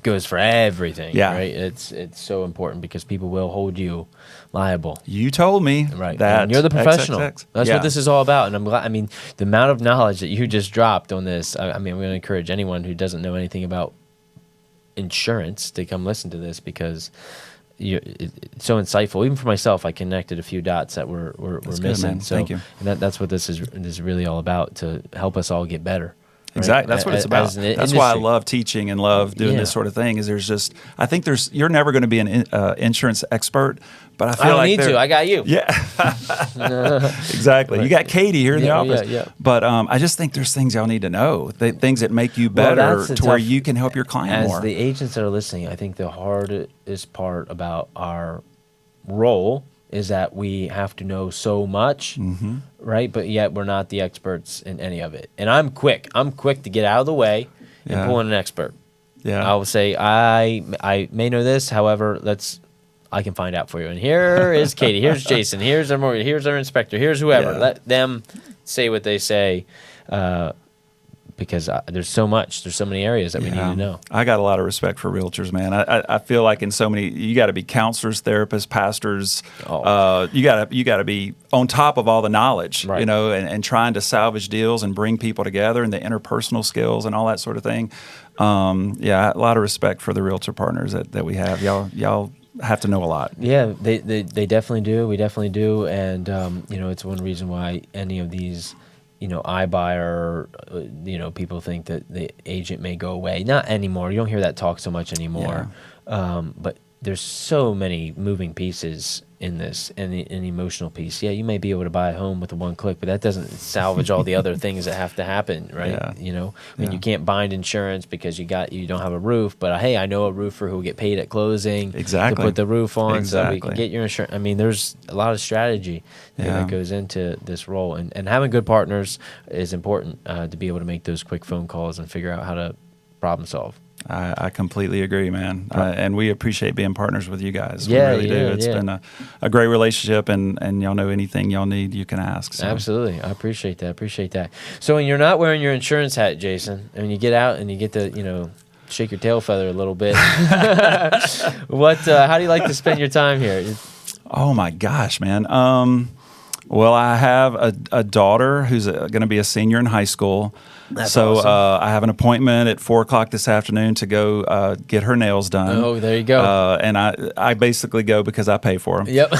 goes for everything. Yeah. Right. It's so important because people will hold you liable. You told me right. that And you're the professional. XXX. That's what this is all about. And I'm glad. I mean, the amount of knowledge that you just dropped on this. I'm going to encourage anyone who doesn't know anything about insurance to come listen to this because it's so insightful. Even for myself, I connected a few dots that were missing. Man. So, Thank you. And that's what this is really all about, to help us all get better. Exactly. Right? That's what it's about. That's why I love teaching and love doing this sort of thing. Is you're never going to be an insurance expert, but I feel I don't like need to. I got you. Yeah, exactly. Right. You got Katie here in the office. Yeah. But I just think there's things y'all need to know. Things that make you better to where you can help your client more. As the agents that are listening, I think the hardest part about our role is that we have to know so much, right? But yet we're not the experts in any of it. And I'm quick. I'm quick to get out of the way and pull in an expert. Yeah. I will say, I may know this, however, I can find out for you. And here is Katie. Here's Jason. Here's our inspector. Here's whoever. Yeah. Let them say what they say. Because there's so many areas that we need to know. I got a lot of respect for realtors, man. I feel like in so many, you got to be counselors, therapists, pastors. You got to be on top of all the knowledge, right. and trying to salvage deals and bring people together and the interpersonal skills and all that sort of thing. A lot of respect for the realtor partners that we have. Y'all have to know a lot. Yeah, they definitely do. We definitely do, and it's one reason why any of these. iBuyer, people think that the agent may go away. Not anymore. You don't hear that talk so much anymore. Yeah. But there's so many moving pieces in this, and an emotional piece. Yeah, you may be able to buy a home with a one click, but that doesn't salvage all the other things that have to happen, right? Yeah. You can't bind insurance because you don't have a roof, but hey, I know a roofer who will get paid at closing to put the roof on so we can get your insurance. I mean, there's a lot of strategy that goes into this role, and having good partners is important to be able to make those quick phone calls and figure out how to problem solve. I completely agree, man. And we appreciate being partners with you guys. We really do. It's been a great relationship, and y'all know anything y'all need, you can ask. So. Absolutely. I appreciate that. So when you're not wearing your insurance hat, Jason, and you get out and you get to, shake your tail feather a little bit, how do you like to spend your time here? Oh, my gosh, man. Well, I have a daughter who's going to be a senior in high school. That's so awesome. I have an appointment at 4:00 this afternoon to go get her nails done. Oh, there you go. And I basically go because I pay for them. Yep.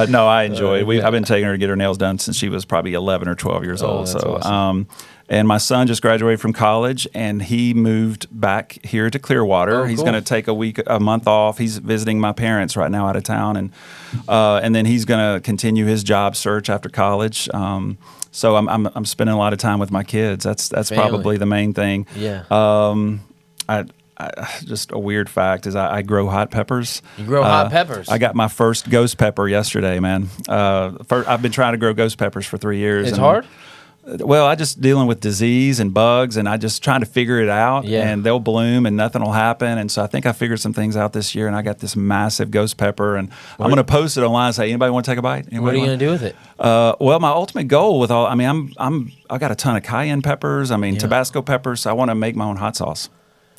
No, I enjoy it. I've been taking her to get her nails done since she was probably 11 or 12 years old. That's So, awesome. and my son just graduated from college, and he moved back here to Clearwater. Oh, He's cool. going to take a month off. He's visiting my parents right now out of town, and then he's going to continue his job search after college. So I'm spending a lot of time with my kids. That's Family. probably the main thing. Yeah. I just a weird fact is I grow hot peppers. You grow hot peppers. I got my first ghost pepper yesterday, man. I've been trying to grow ghost peppers for 3 years. It's hard? Well, I just dealing with disease and bugs, and I just trying to figure it out. Yeah. And they'll bloom, and nothing will happen. And so I think I figured some things out this year, and I got this massive ghost pepper, and I'm going to post it online and say, anybody want to take a bite? What are you going to do with it? Well, my ultimate goal with I got a ton of cayenne peppers. Tabasco peppers. So I want to make my own hot sauce.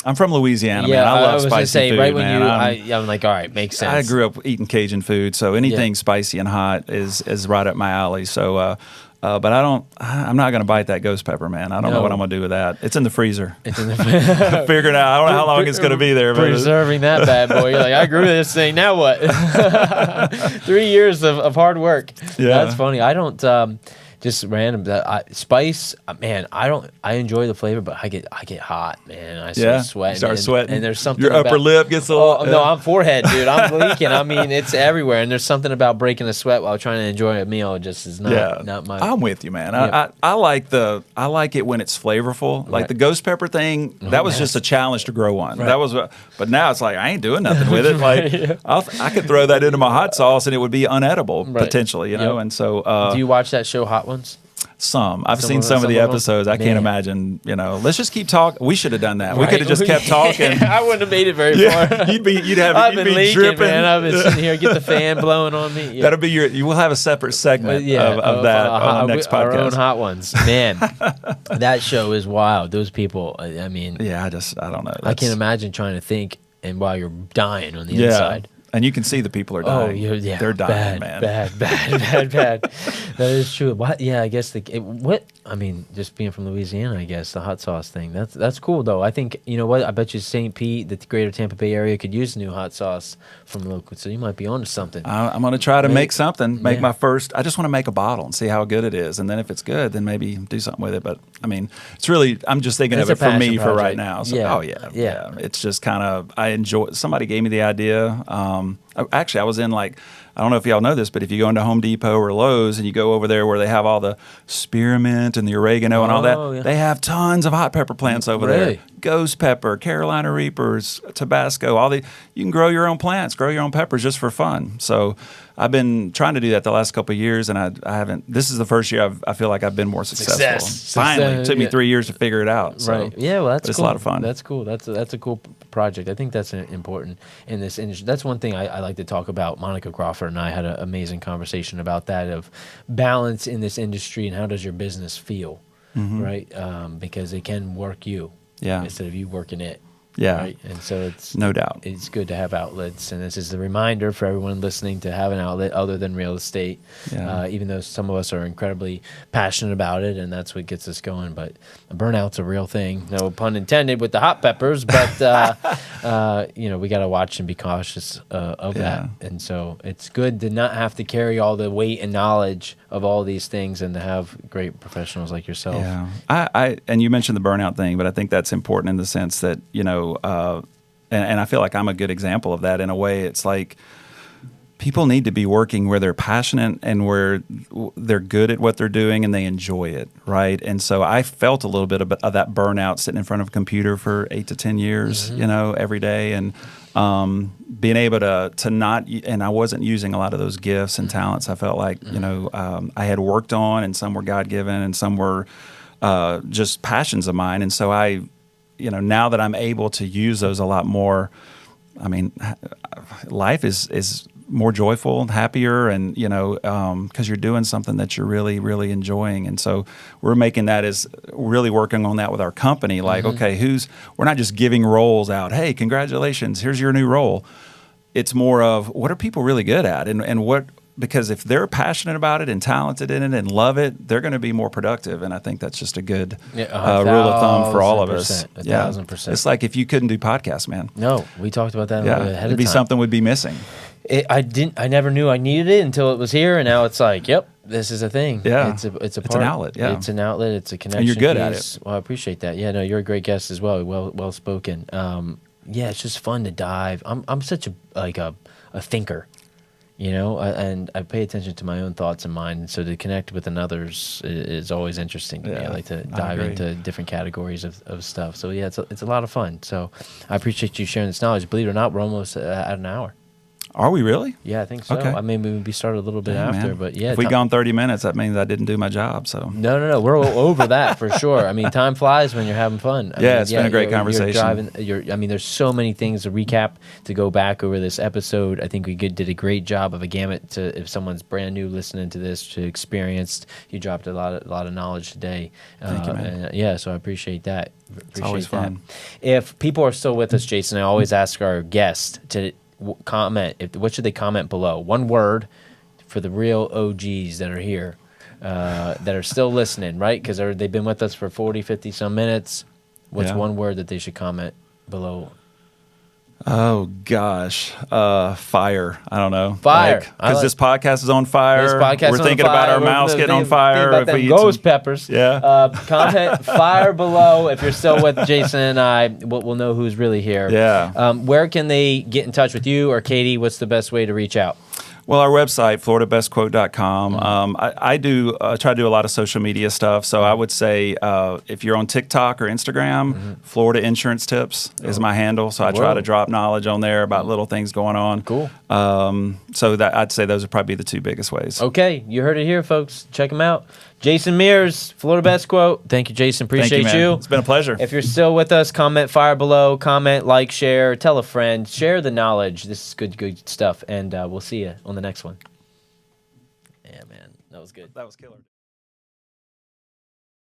I'm from Louisiana, man. I love was spicy gonna say, food, right when man. I'm like, all right, makes sense. I grew up eating Cajun food, so anything spicy and hot is right up my alley. So, but I'm not going to bite that ghost pepper, man. I don't know what I'm going to do with that. It's in the freezer. It's in the Figuring out. I don't know how long it's going to be there. But preserving that bad boy. You're like, I grew this thing. Now what? 3 years of hard work. Yeah. That's funny. I don't. Just random spice, man. I enjoy the flavor, but I get hot, man. I start sweating. Start sweating. and there's something. Your upper lip gets a little. Oh, no, I'm forehead, dude. I'm leaking. I mean, it's everywhere. And there's something about breaking a sweat while trying to enjoy a meal. Just is not my. I'm with you, man. Yeah. I like it when it's flavorful. Like Right. the ghost pepper thing, that was just a challenge to grow one. Right. That was, but now it's like I ain't doing nothing with it. Like I could throw that into my hot sauce and it would be unedible potentially, you know. Yep. And so, Do you watch that show, Hot Ones? I've seen some of the episodes. I can't imagine. You know, let's just keep talking. We should have done that. We could have just kept talking. I wouldn't have made it very far. You'd be I've been leaking, dripping. man. I've been sitting here, get the fan blowing on me. Yeah. That'll be you will have a separate segment of that on the next podcast. Our own Hot Ones, man. That show is wild. Those people. I mean, yeah. I don't know. I can't imagine trying to think and while you're dying on the inside. And you can see the people are dying. Oh, yeah, they're dying, bad, man. Bad. That is true. What? Yeah, I guess I mean, just being from Louisiana, I guess the hot sauce thing. That's cool though. I think you know what? I bet you St. Pete, the greater Tampa Bay area, could use a new hot sauce from local. So you might be onto something. I'm going to try to make something. Make my first. I just want to make a bottle and see how good it is, and then if it's good, then maybe do something with it. But I mean, it's really. I'm just thinking of it for me for right now. So, yeah. It's just kind of. I enjoy. Somebody gave me the idea. Actually, I was in I don't know if y'all know this, but if you go into Home Depot or Lowe's and you go over there where they have all the spearmint and the oregano and all that, they have tons of hot pepper plants over there. Ghost pepper, Carolina Reapers, Tabasco, you can grow your own plants, grow your own peppers just for fun. So I've been trying to do that the last couple of years, and I haven't. This is the first year I feel like I've been more successful. Finally, it took me 3 years to figure it out. So, right. Yeah, well, that's cool. It's a lot of fun. That's cool. That's a cool project. I think that's important in this industry. That's one thing I like to talk about. Monica Crawford and I had an amazing conversation about that, of balance in this industry and how does your business feel, right? Because it can work you instead of you working it. Yeah. Right? And so it's no doubt. It's good to have outlets, and this is the reminder for everyone listening to have an outlet other than real estate. Yeah. Even though some of us are incredibly passionate about it, and that's what gets us going. But burnout's a real thing. No pun intended with the hot peppers, but we got to watch and be cautious of that. And so it's good to not have to carry all the weight and knowledge of all these things, and to have great professionals like yourself. Yeah, and you mentioned the burnout thing, but I think that's important in the sense that and I feel like I'm a good example of that in a way. It's like people need to be working where they're passionate and where they're good at what they're doing and they enjoy it, right? And so I felt a little bit of that burnout sitting in front of a computer for 8 to 10 years, every day, and being able to not, and I wasn't using a lot of those gifts and talents. I felt like I had worked on, and some were God-given, and some were just passions of mine. And so now that I'm able to use those a lot more, I mean, life is more joyful, happier, and because you're doing something that you're really, really enjoying. And so we're making that as really working on that with our company. Like, okay, we're not just giving roles out. Hey, congratulations, here's your new role. It's more of what are people really good at, and what because if they're passionate about it and talented in it and love it, they're going to be more productive. And I think that's just a good rule of thumb for all of us. 1,000%. It's like if you couldn't do podcasts, man. No, we talked about that ahead of time. It'd be something would be missing. I never knew I needed it until it was here, and now it's like, yep, this is a thing. Yeah, it's an outlet. Yeah, it's an outlet. It's a connection. And you're good piece. at it. Well, I appreciate that. Yeah, no, you're a great guest as well. Well spoken. Yeah, it's just fun to dive. I'm such a thinker, you know, and I pay attention to my own thoughts and mind. So to connect with another's is always interesting to me. I like to dive into different categories of stuff. So yeah, it's a lot of fun. So I appreciate you sharing this knowledge. Believe it or not, we're almost at an hour. Are we really? Yeah, I think so. Okay. I mean, we started a little bit after, man. but yeah. If we gone 30 minutes, that means I didn't do my job. So No, we're over that for sure. I mean, time flies when you're having fun. I mean, it's been a great conversation. I mean, there's so many things to recap, to go back over this episode. I think we did a great job of a gamut to, if someone's brand new listening to this, to experienced. You dropped a lot of knowledge today. Thank you, man. And, so I appreciate that. It's always fun. If people are still with us, Jason, I always ask our guest to comment. What should they comment below? One word for the real OGs that are here, that are still listening, right? Because they've been with us for 40, 50 some minutes. What's one word that they should comment below? Oh gosh, fire. I don't know. Fire. Because this podcast is on fire. We're thinking about our mouse getting on fire. About them ghost peppers. Yeah. Comment fire below. If you're still with Jason and I, we'll know who's really here. Yeah. Where can they get in touch with you or Katie? What's the best way to reach out? Well, our website, floridabestquote.com. I do try to do a lot of social media stuff. So I would say if you're on TikTok or Instagram, Florida Insurance Tips is my handle. So I try to drop knowledge on there about little things going on. Cool. So I'd say those would probably be the two biggest ways. Okay. You heard it here, folks. Check them out. Jason Mears, Florida Best Quote. Thank you, Jason. Appreciate you. It's been a pleasure. If you're still with us, comment fire below, comment, like, share, tell a friend, share the knowledge. This is good stuff. And we'll see you on the next one. Yeah, man. That was good. That was killer.